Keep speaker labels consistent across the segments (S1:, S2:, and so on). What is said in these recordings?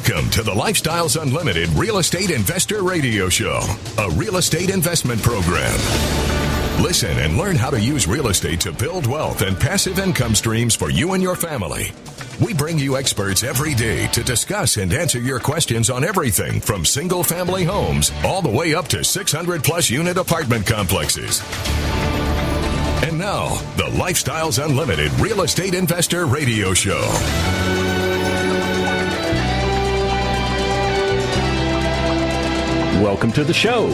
S1: Welcome to the Lifestyles Unlimited Real Estate Investor Radio Show, a real estate investment program. Listen and learn how to use real estate to build wealth and passive income streams for you and your family. We bring you experts every day to discuss and answer your questions on everything from single-family homes all the way up to 600-plus unit apartment complexes. And now, the Lifestyles Unlimited Real Estate Investor Radio Show.
S2: Welcome to the show.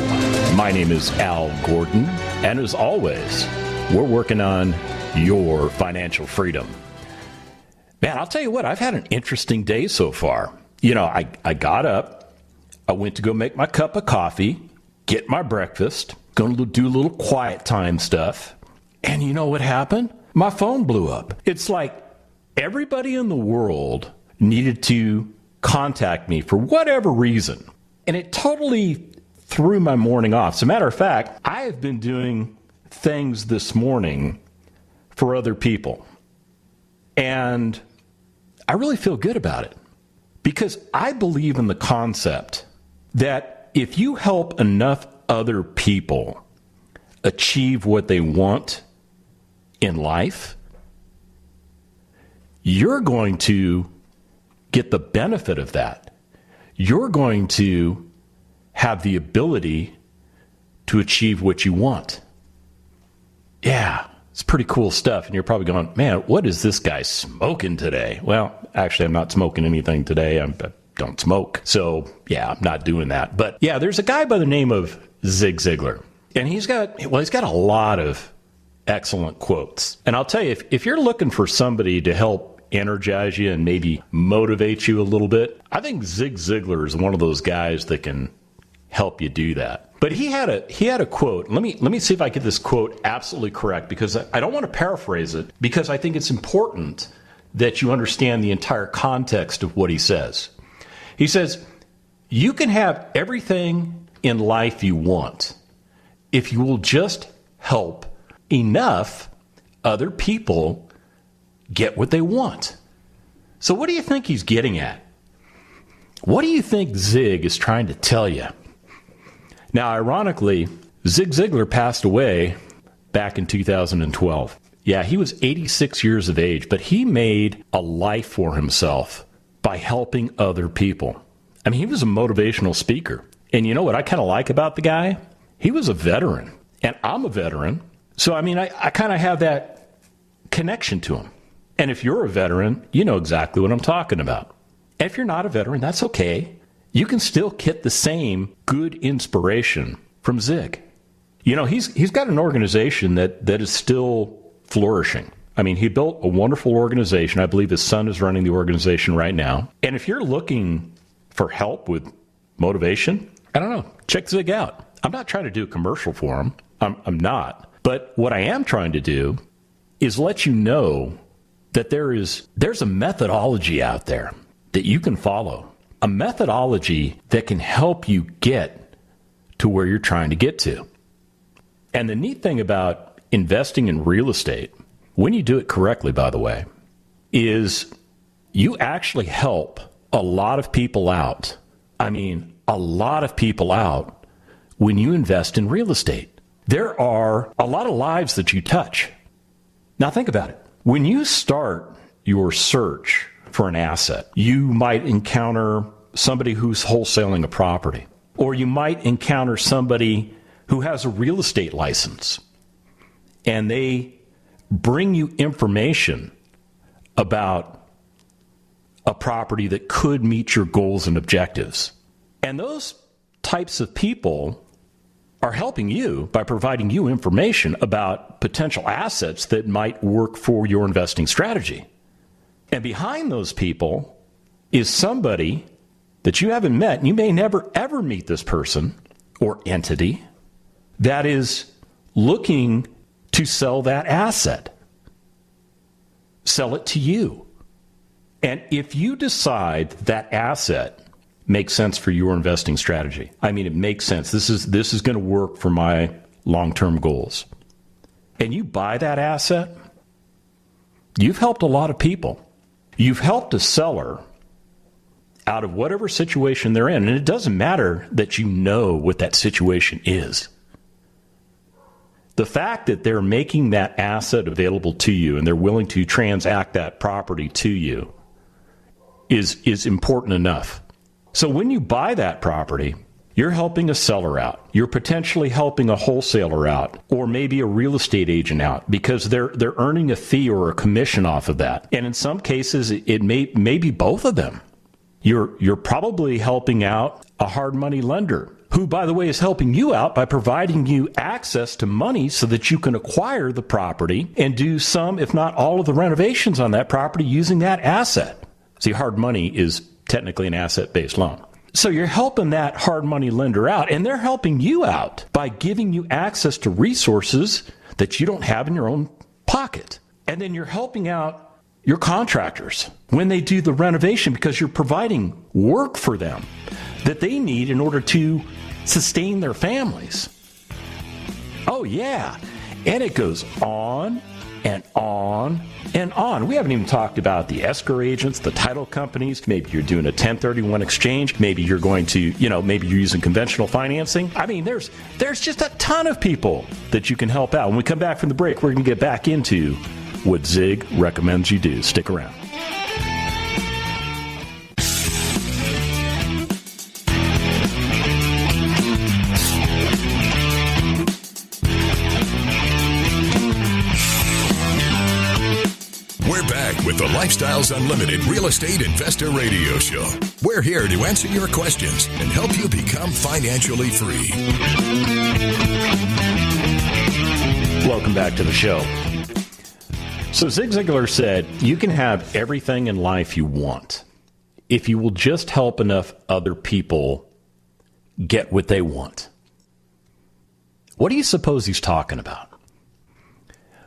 S2: My name is Al Gordon, and as always, we're working on your financial freedom. Man, I'll tell you what, I've had an interesting day so far. You know, I got up, I went to go make my cup of coffee, get my breakfast, going to do a little quiet time stuff, and you know what happened? My phone blew up. It's like everybody in the world needed to contact me for whatever reason. And it totally threw my morning off. As a matter of fact, I have been doing things this morning for other people. And I really feel good about it. Because I believe in the concept that if you help enough other people achieve what they want in life, you're going to get the benefit of that. You're going to have the ability to achieve what you want. Yeah, it's pretty cool stuff. And you're probably going, man, what is this guy smoking today? Well, actually, I'm not smoking anything today. I don't smoke. So, yeah, I'm not doing that. But, yeah, there's a guy by the name of Ziglar. And he's got a lot of excellent quotes. And I'll tell you, if you're looking for somebody to help energize you and maybe motivate you a little bit, I think Zig Ziglar is one of those guys that can help you do that. But he had a quote. Let me see if I get this quote absolutely correct, because I don't want to paraphrase it, because I think it's important that you understand the entire context of what he says. He says, "You can have everything in life you want if you will just help enough other people get what they want." So what do you think he's getting at? What do you think Zig is trying to tell you? Now, ironically, Zig Ziglar passed away back in 2012. Yeah, he was 86 years of age, but he made a life for himself by helping other people. I mean, he was a motivational speaker. And you know what I kind of like about the guy? He was a veteran, and I'm a veteran. So, I mean, I kind of have that connection to him. And if you're a veteran, you know exactly what I'm talking about. And if you're not a veteran, that's okay. You can still get the same good inspiration from Zig. You know, he's got an organization that is still flourishing. I mean, he built a wonderful organization. I believe his son is running the organization right now. And if you're looking for help with motivation, I don't know, check Zig out. I'm not trying to do a commercial for him. I'm not. But what I am trying to do is let you know that there's a methodology out there that you can follow, a methodology that can help you get to where you're trying to get to. And the neat thing about investing in real estate, when you do it correctly, by the way, is you actually help a lot of people out. I mean, a lot of people out when you invest in real estate. There are a lot of lives that you touch. Now think about it. When you start your search for an asset, you might encounter somebody who's wholesaling a property, or you might encounter somebody who has a real estate license, and they bring you information about a property that could meet your goals and objectives. And those types of people are helping you by providing you information about potential assets that might work for your investing strategy. And behind those people is somebody that you haven't met, and you may never ever meet this person or entity, that is looking to sell that asset. Sell it to you. And if you decide that asset makes sense for your investing strategy, I mean, it makes sense. This is going to work for my long-term goals. And you buy that asset, you've helped a lot of people. You've helped a seller out of whatever situation they're in. And it doesn't matter that you know what that situation is. The fact that they're making that asset available to you and they're willing to transact that property to you is important enough. So when you buy that property, you're helping a seller out. You're potentially helping a wholesaler out, or maybe a real estate agent out, because they're earning a fee or a commission off of that. And in some cases, it may be both of them. You're probably helping out a hard money lender, who, by the way, is helping you out by providing you access to money so that you can acquire the property and do some, if not all, of the renovations on that property using that asset. See, hard money is technically an asset-based loan. So you're helping that hard money lender out, and they're helping you out by giving you access to resources that you don't have in your own pocket. And then you're helping out your contractors when they do the renovation, because you're providing work for them that they need in order to sustain their families. Oh, yeah. And it goes on and on and on. We haven't even talked about the escrow agents, the title companies. Maybe you're doing a 1031 exchange. Maybe you're going to, maybe you're using conventional financing. I mean, there's just a ton of people that you can help out. When we come back from the break, we're going to get back into what Zig recommends you do. Stick around.
S1: We're back with the Lifestyles Unlimited Real Estate Investor Radio Show. We're here to answer your questions and help you become financially free.
S2: Welcome back to the show. So Zig Ziglar said, you can have everything in life you want if you will just help enough other people get what they want. What do you suppose he's talking about?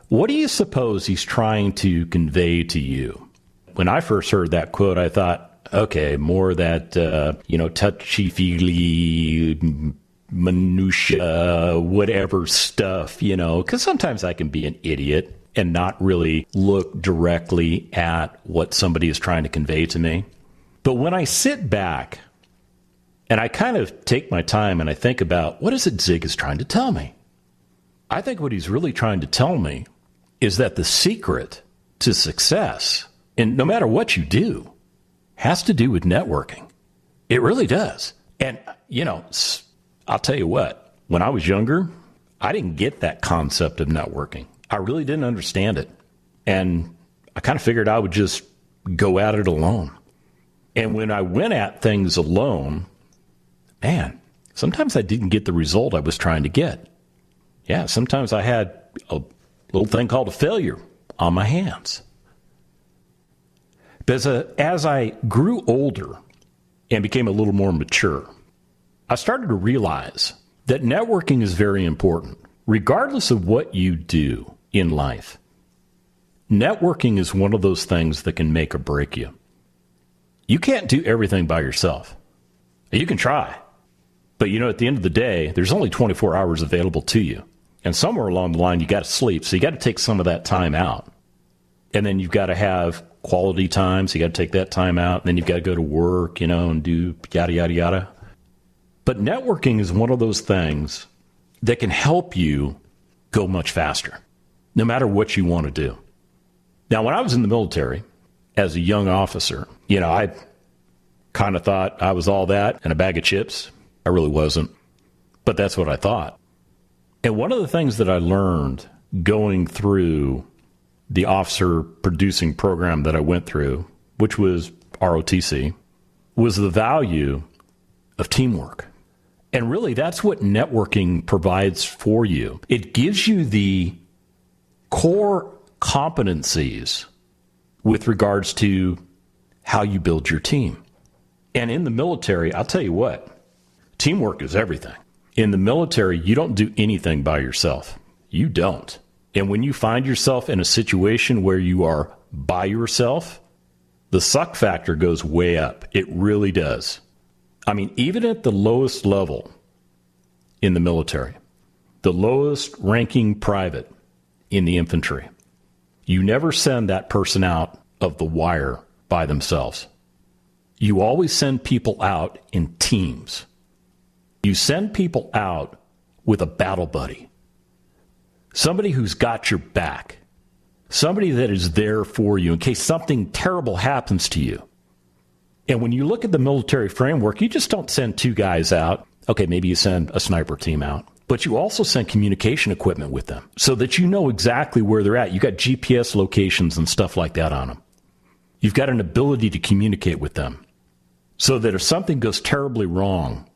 S2: What do you suppose he's trying to convey to you? When I first heard that quote, I thought, okay, more that, touchy-feely, minutia, whatever stuff, because sometimes I can be an idiot and not really look directly at what somebody is trying to convey to me. But when I sit back and I kind of take my time and I think about, what is it Zig is trying to tell me? I think what he's really trying to tell me is that the secret to success, and no matter what you do, has to do with networking. It really does. And, I'll tell you what, when I was younger, I didn't get that concept of networking. I really didn't understand it. And I kind of figured I would just go at it alone. And when I went at things alone, man, sometimes I didn't get the result I was trying to get. Yeah, sometimes I had a little thing called a failure on my hands. But as I grew older and became a little more mature, I started to realize that networking is very important. Regardless of what you do in life, networking is one of those things that can make or break you. You can't do everything by yourself. You can try. But, at the end of the day, there's only 24 hours available to you. And somewhere along the line, you got to sleep. So you got to take some of that time out. And then you've got to have quality time. So you got to take that time out. And then you've got to go to work, and do yada, yada, yada. But networking is one of those things that can help you go much faster, no matter what you want to do. Now, when I was in the military as a young officer, I kind of thought I was all that and a bag of chips. I really wasn't. But that's what I thought. And one of the things that I learned going through the officer producing program that I went through, which was ROTC, was the value of teamwork. And really, that's what networking provides for you. It gives you the core competencies with regards to how you build your team. And in the military, I'll tell you what, teamwork is everything. In the military, you don't do anything by yourself. You don't. And when you find yourself in a situation where you are by yourself, the suck factor goes way up. It really does. I mean, even at the lowest level in the military, the lowest ranking private in the infantry, you never send that person out of the wire by themselves. you always send people out in teams. You send people out with a battle buddy, somebody who's got your back, somebody that is there for you in case something terrible happens to you. And when you look at the military framework, you just don't send two guys out. Okay, maybe you send a sniper team out, but you also send communication equipment with them so that you know exactly where they're at. You got GPS locations and stuff like that on them. You've got an ability to communicate with them so that if something goes terribly wrong,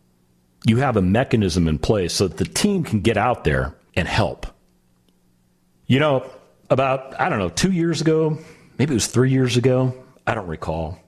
S2: you have a mechanism in place so that the team can get out there and help. You know, about, 2 years ago, maybe it was 3 years ago, I don't recall.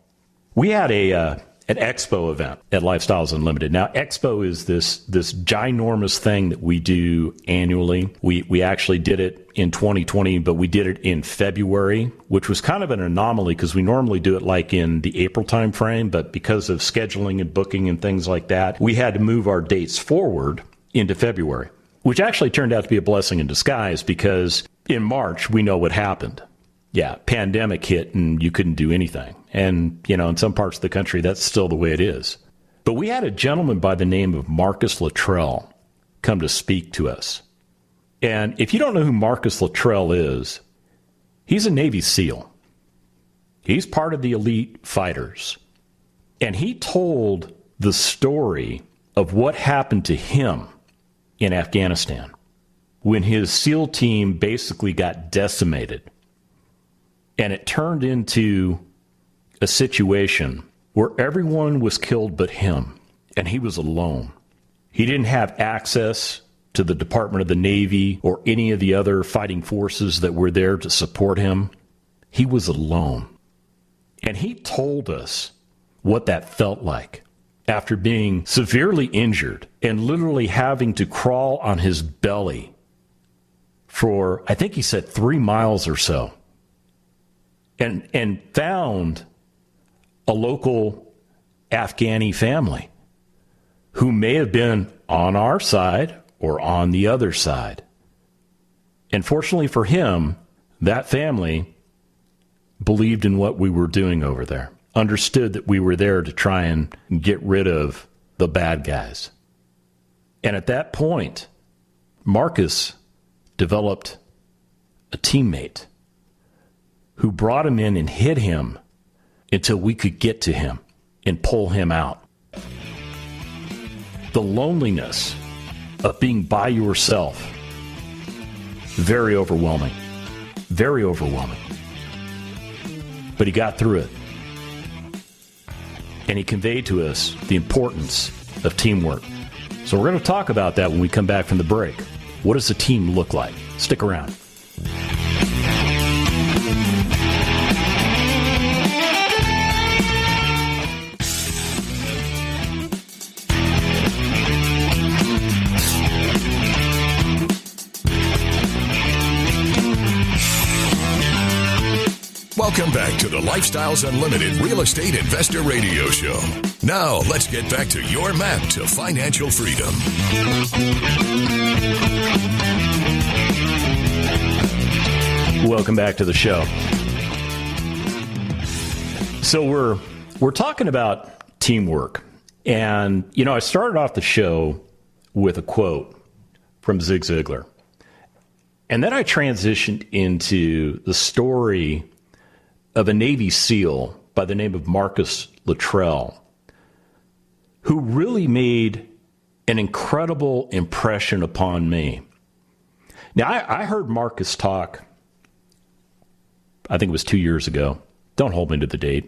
S2: We had an expo event at Lifestyles Unlimited. Now, expo is this ginormous thing that we do annually. We actually did it in 2020, but we did it in February, which was kind of an anomaly because we normally do it like in the April time frame, but because of scheduling and booking and things like that, we had to move our dates forward into February, which actually turned out to be a blessing in disguise because in March, we know what happened. Yeah, pandemic hit and you couldn't do anything. And, in some parts of the country, that's still the way it is. But we had a gentleman by the name of Marcus Latrell come to speak to us. And if you don't know who Marcus Latrell is, he's a Navy SEAL. He's part of the elite fighters. And he told the story of what happened to him in Afghanistan when his SEAL team basically got decimated. And it turned into a situation where everyone was killed but him, and he was alone. He didn't have access to the Department of the Navy or any of the other fighting forces that were there to support him. He was alone. And he told us what that felt like after being severely injured and literally having to crawl on his belly for, I think he said 3 miles or so. And found a local Afghani family who may have been on our side or on the other side. And fortunately for him, that family believed in what we were doing over there, understood that we were there to try and get rid of the bad guys. And at that point, Marcus developed a teammate who brought him in and hid him until we could get to him and pull him out. The loneliness of being by yourself, very overwhelming. Very overwhelming. But he got through it. And he conveyed to us the importance of teamwork. So we're going to talk about that when we come back from the break. What does a team look like? Stick around.
S1: Welcome back to the Lifestyles Unlimited Real Estate Investor Radio Show. Now, let's get back to your map to financial freedom.
S2: Welcome back to the show. So we're talking about teamwork. And, I started off the show with a quote from Zig Ziglar. And then I transitioned into the story of a Navy SEAL by the name of Marcus Latrell, who really made an incredible impression upon me. Now, I heard Marcus talk, I think it was 2 years ago. Don't hold me to the date.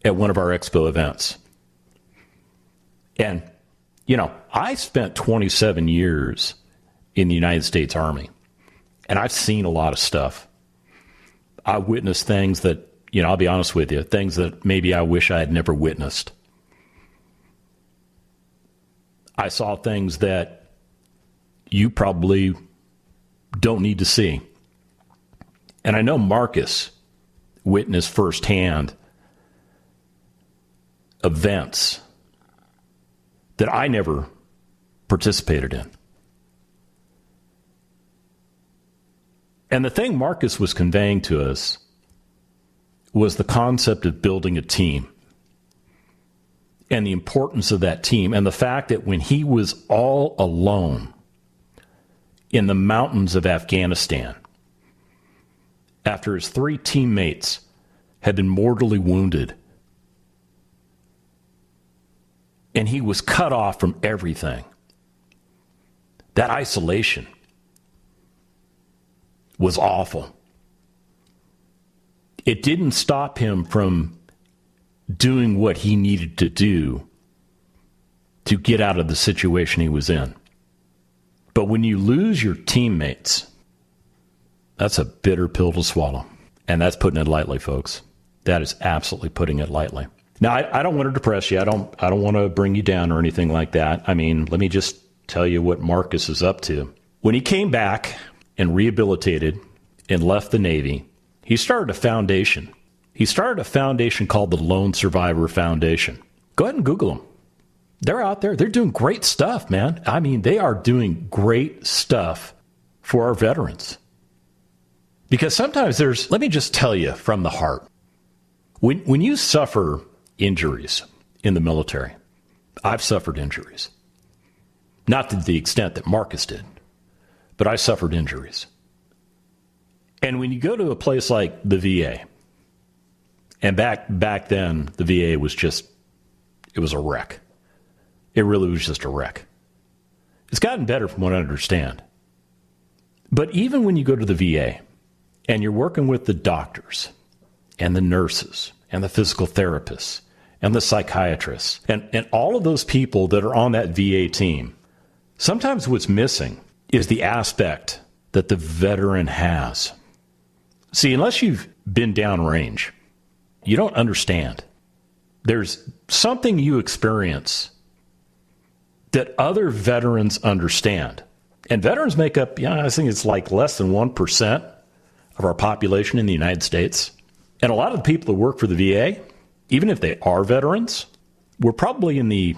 S2: At one of our expo events. And, I spent 27 years in the United States Army, and I've seen a lot of stuff. I witnessed things that, I'll be honest with you, things that maybe I wish I had never witnessed. I saw things that you probably don't need to see. And I know Marcus witnessed firsthand events that I never participated in. And the thing Marcus was conveying to us was the concept of building a team and the importance of that team, and the fact that when he was all alone in the mountains of Afghanistan, after his 3 teammates had been mortally wounded, and he was cut off from everything, that isolation was awful. It didn't stop him from doing what he needed to do to get out of the situation he was in. But when you lose your teammates, that's a bitter pill to swallow. And that's putting it lightly, folks. That is absolutely putting it lightly. Now, I don't want to depress you. I don't want to bring you down or anything like that. I mean, let me just tell you what Marcus is up to. When he came back and rehabilitated and left the Navy, he started a foundation. He started a foundation called the Lone Survivor Foundation. Go ahead and Google them. They're out there. They're doing great stuff, man. I mean, they are doing great stuff for our veterans. Because sometimes let me just tell you from the heart, when you suffer injuries in the military, I've suffered injuries. Not to the extent that Marcus did, but I suffered injuries. And when you go to a place like the VA, and back then, the VA was it was a wreck. It really was just a wreck. It's gotten better from what I understand. But even when you go to the VA, and you're working with the doctors, and the nurses, and the physical therapists, and the psychiatrists, and all of those people that are on that VA team, sometimes what's missing is the aspect that the veteran has. See, unless you've been downrange, you don't understand. There's something you experience that other veterans understand. And veterans make up, I think it's like less than 1% of our population in the United States. And a lot of the people that work for the VA, even if they are veterans, we're probably in the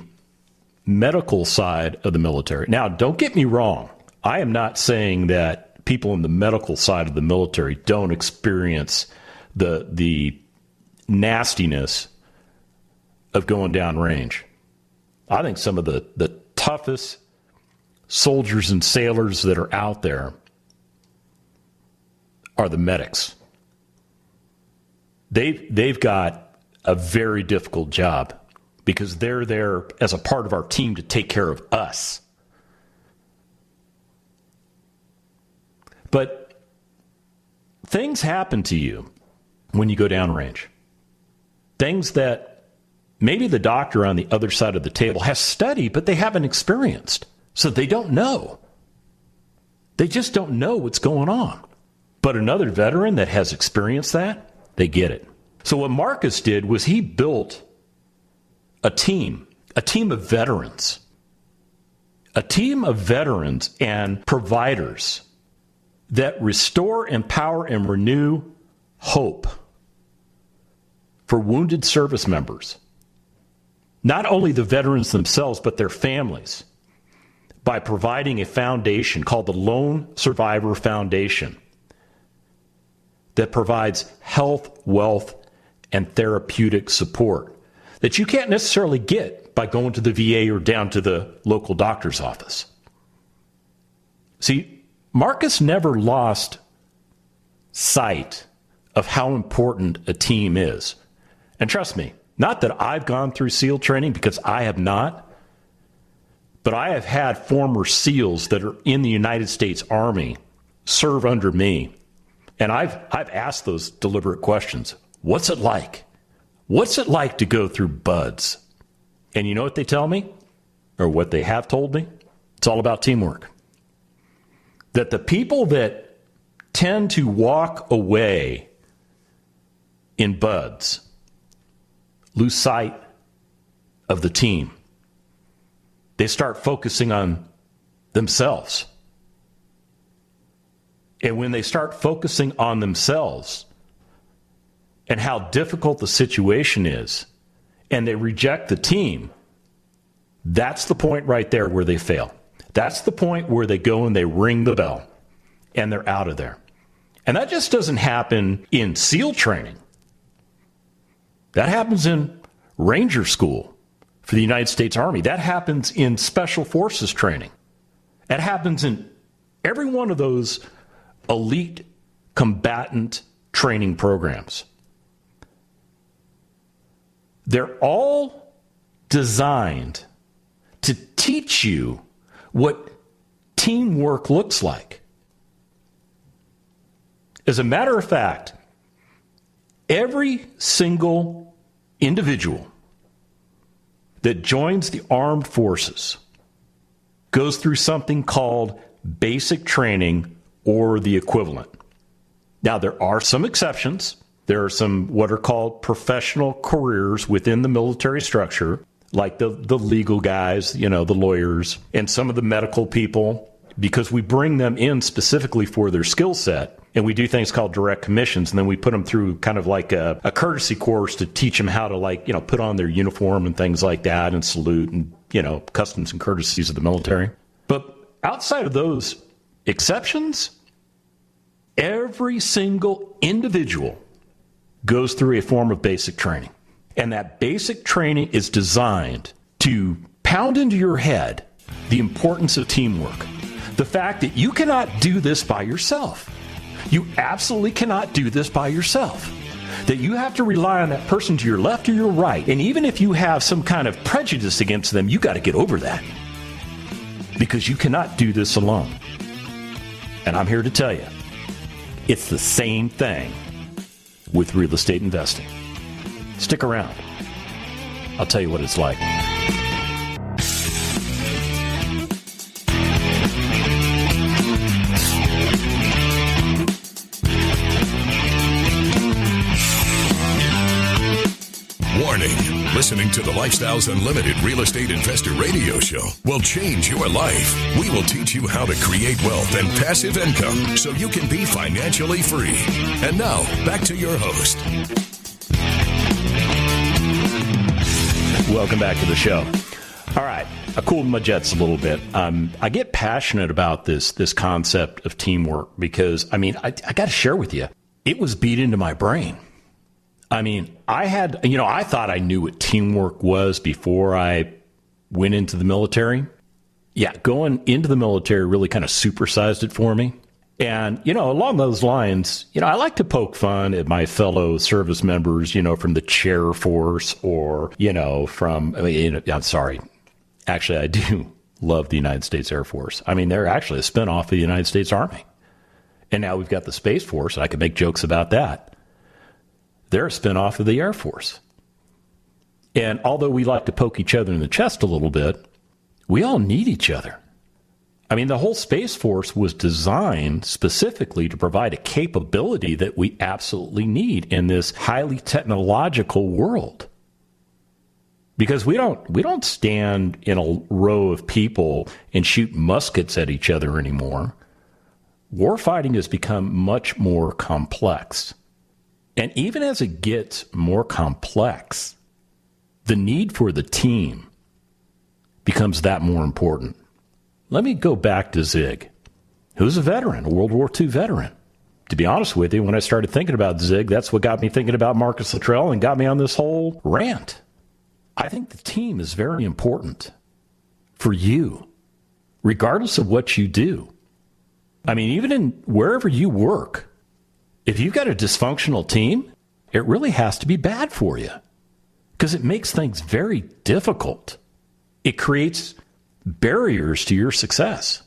S2: medical side of the military. Now, don't get me wrong. I am not saying that people in the medical side of the military don't experience the nastiness of going downrange. I think some of the toughest soldiers and sailors that are out there are the medics. They've got a very difficult job because they're there as a part of our team to take care of us. But things happen to you when you go downrange. Things that maybe the doctor on the other side of the table has studied, but they haven't experienced. So they don't know. They just don't know what's going on. But another veteran that has experienced that, they get it. So what Marcus did was he built a team of veterans. A team of veterans and providers that restore, empower, and renew hope for wounded service members. Not only the veterans themselves, but their families, by providing a foundation called the Lone Survivor Foundation that provides health, wealth, and therapeutic support that you can't necessarily get by going to the VA or down to the local doctor's office. See, Marcus never lost sight of how important a team is. And trust me, not that I've gone through SEAL training, because I have not, but I have had former SEALs that are in the United States Army serve under me. And I've asked those deliberate questions. What's it like? What's it like to go through BUDS? And you know what they tell me? Or what they have told me? It's all about teamwork. That the people that tend to walk away in BUDS lose sight of the team. They start focusing on themselves. And when they start focusing on themselves and how difficult the situation is, and they reject the team, that's the point right there where they fail. That's the point where they go and they ring the bell and they're out of there. And that just doesn't happen in SEAL training. That happens in Ranger School for the United States Army. That happens in Special Forces training. That happens in every one of those elite combatant training programs. They're all designed to teach you what teamwork looks like. As a matter of fact, every single individual that joins the armed forces goes through something called basic training or the equivalent. Now, there are some exceptions. There are some what are called professional careers within the military structure, like the legal guys, the lawyers, and some of the medical people, because we bring them in specifically for their skill set. And we do things called direct commissions, and then we put them through kind of like a courtesy course to teach them how to put on their uniform and things like that and salute and, customs and courtesies of the military. But outside of those exceptions, every single individual goes through a form of basic training. And that basic training is designed to pound into your head the importance of teamwork. The fact that you cannot do this by yourself. You absolutely cannot do this by yourself. That you have to rely on that person to your left or your right. And even if you have some kind of prejudice against them, you got to get over that. Because you cannot do this alone. And I'm here to tell you, it's the same thing with real estate investing. Stick around. I'll tell you what it's like.
S1: Warning, listening to the Lifestyles Unlimited Real Estate Investor Radio Show will change your life. We will teach you how to create wealth and passive income so you can be financially free. And now, back to your host.
S2: Welcome back to the show. All right, I cooled my jets a little bit. I get passionate about this concept of teamwork because, I got to share with you, it was beat into my brain. I thought I knew what teamwork was before I went into the military. Yeah, going into the military really kind of supersized it for me. And, along those lines, I like to poke fun at my fellow service members, from the chair force or, I'm sorry. Actually, I do love the United States Air Force. They're actually a spinoff of the United States Army. And now we've got the Space Force. I can make jokes about that. They're a spinoff of the Air Force. And although we like to poke each other in the chest a little bit, we all need each other. The whole Space Force was designed specifically to provide a capability that we absolutely need in this highly technological world. Because we don't stand in a row of people and shoot muskets at each other anymore. Warfighting has become much more complex. And even as it gets more complex, the need for the team becomes that more important. Let me go back to Zig, who's a veteran, a World War II veteran. To be honest with you, when I started thinking about Zig, that's what got me thinking about Marcus Latrell and got me on this whole rant. I think the team is very important for you, regardless of what you do. Even in wherever you work, if you've got a dysfunctional team, it really has to be bad for you because it makes things very difficult. It creates barriers to your success.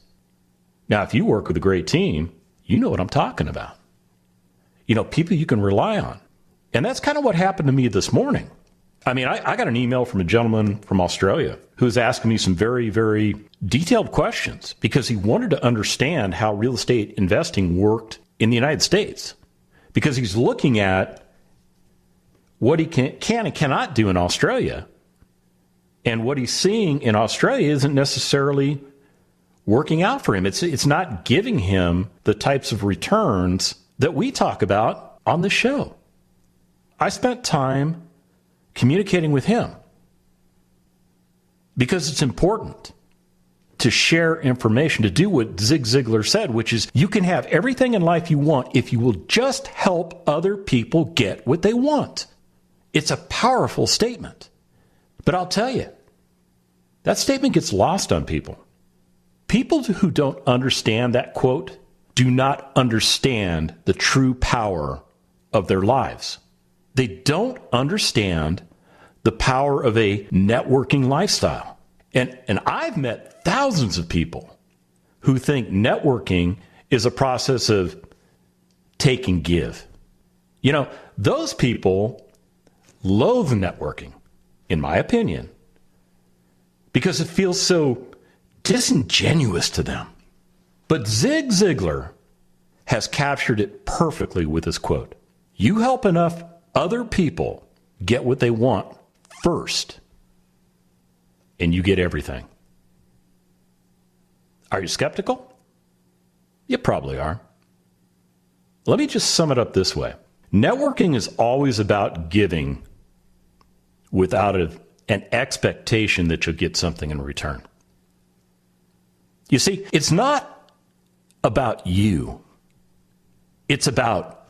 S2: Now, if you work with a great team, you know what I'm talking about. People you can rely on. And that's kind of what happened to me this morning. I got an email from a gentleman from Australia who's asking me some very, very detailed questions because he wanted to understand how real estate investing worked in the United States. Because he's looking at what he can and cannot do in Australia. And what he's seeing in Australia isn't necessarily working out for him. It's not giving him the types of returns that we talk about on the show. I spent time communicating with him because it's important to share information, to do what Zig Ziglar said, which is you can have everything in life you want if you will just help other people get what they want. It's a powerful statement. But I'll tell you, that statement gets lost on people. People who don't understand that quote do not understand the true power of their lives. They don't understand the power of a networking lifestyle. And I've met thousands of people who think networking is a process of take and give. You know, those people loathe networking, in my opinion, because it feels so disingenuous to them. But Zig Ziglar has captured it perfectly with his quote. You help enough other people get what they want first, and you get everything. Are you skeptical? You probably are. Let me just sum it up this way. Networking is always about giving without an expectation that you'll get something in return. You see, it's not about you. It's about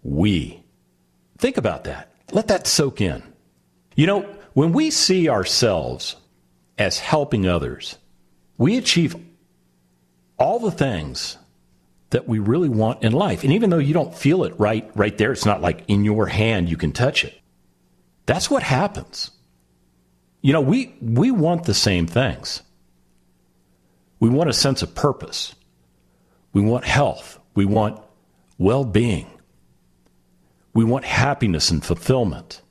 S2: we. Think about that. Let that soak in. You know, when we see ourselves as helping others, we achieve all the things that we really want in life. And even though you don't feel it right there, it's not like in your hand you can touch it. That's what happens. You know, we want the same things. We want a sense of purpose. We want health. We want well-being. We want happiness and fulfillment.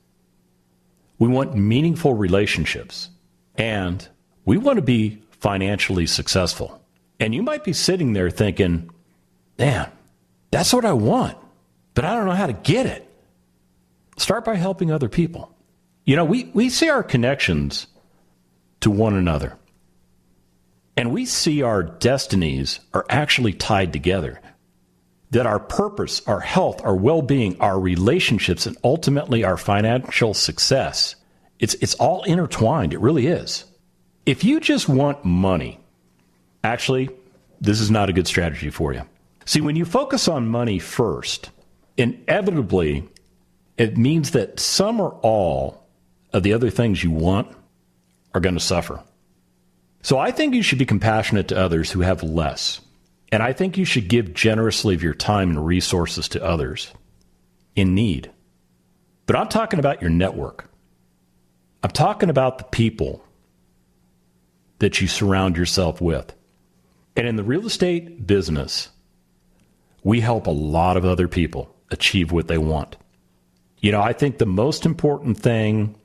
S2: We want meaningful relationships. And we want to be financially successful. And you might be sitting there thinking, man, that's what I want, but I don't know how to get it. Start by helping other people. You know, we see our connections to one another. And we see our destinies are actually tied together. That our purpose, our health, our well-being, our relationships, and ultimately our financial success, it's all intertwined. It really is. If you just want money, actually, this is not a good strategy for you. See, when you focus on money first, inevitably, it means that some or all of the other things you want are going to suffer. So I think you should be compassionate to others who have less. And I think you should give generously of your time and resources to others in need. But I'm talking about your network. I'm talking about the people that you surround yourself with. And in the real estate business, we help a lot of other people achieve what they want. You know, I think the most important thing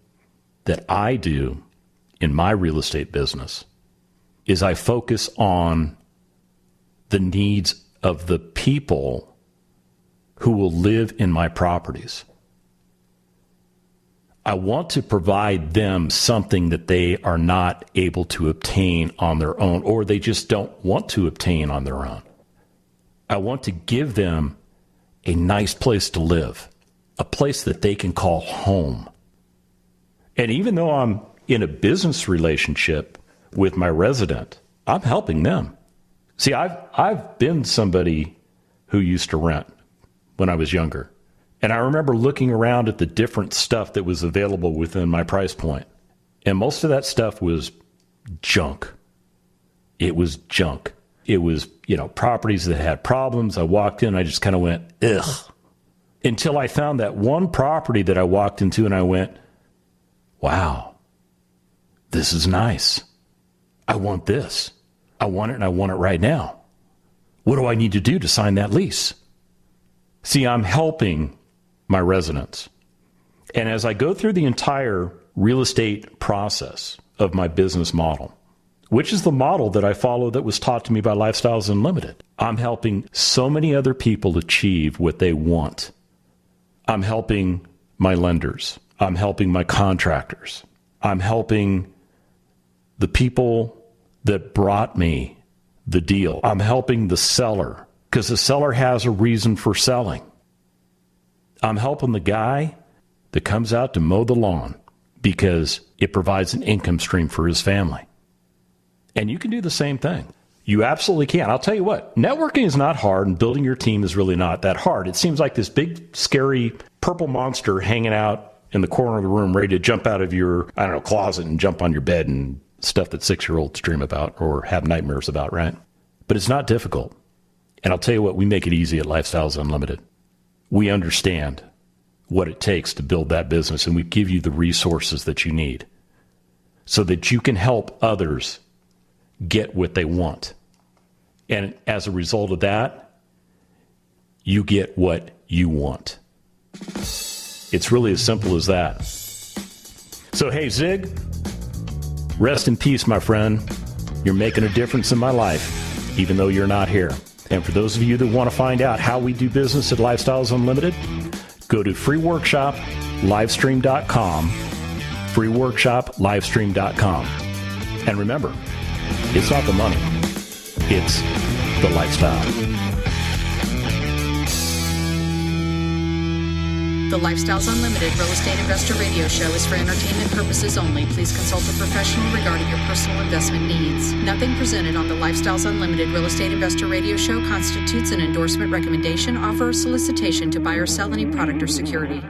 S2: that I do in my real estate business is I focus on the needs of the people who will live in my properties. I want to provide them something that they are not able to obtain on their own, or they just don't want to obtain on their own. I want to give them a nice place to live, a place that they can call home. And even though I'm in a business relationship with my resident, I'm helping them. See, I've been somebody who used to rent when I was younger. And I remember looking around at the different stuff that was available within my price point. And most of that stuff was junk. It was junk. It was, properties that had problems. I walked in, I just kind of went, ugh. Until I found that one property that I walked into and I went, wow, this is nice. I want this. I want it, and I want it right now. What do I need to do to sign that lease? See, I'm helping my residents. And as I go through the entire real estate process of my business model, which is the model that I follow that was taught to me by Lifestyles Unlimited, I'm helping so many other people achieve what they want. I'm helping my lenders. I'm helping my contractors. I'm helping the people that brought me the deal. I'm helping the seller because the seller has a reason for selling. I'm helping the guy that comes out to mow the lawn because it provides an income stream for his family. And you can do the same thing. You absolutely can. I'll tell you what, networking is not hard and building your team is really not that hard. It seems like this big, scary purple monster hanging out in the corner of the room ready to jump out of your, closet and jump on your bed and stuff that 6-year-olds dream about or have nightmares about, right? But it's not difficult. And I'll tell you what, we make it easy at Lifestyles Unlimited. We understand what it takes to build that business, and we give you the resources that you need so that you can help others get what they want. And as a result of that, you get what you want. It's really as simple as that. So, hey, Zig, rest in peace, my friend. You're making a difference in my life, even though you're not here. And for those of you that want to find out how we do business at Lifestyles Unlimited, go to freeworkshoplivestream.com, freeworkshoplivestream.com. And remember, it's not the money, it's the lifestyle.
S3: The Lifestyles Unlimited Real Estate Investor Radio Show is for entertainment purposes only. Please consult a professional regarding your personal investment needs. Nothing presented on the Lifestyles Unlimited Real Estate Investor Radio Show constitutes an endorsement, recommendation, offer, or solicitation to buy or sell any product or security.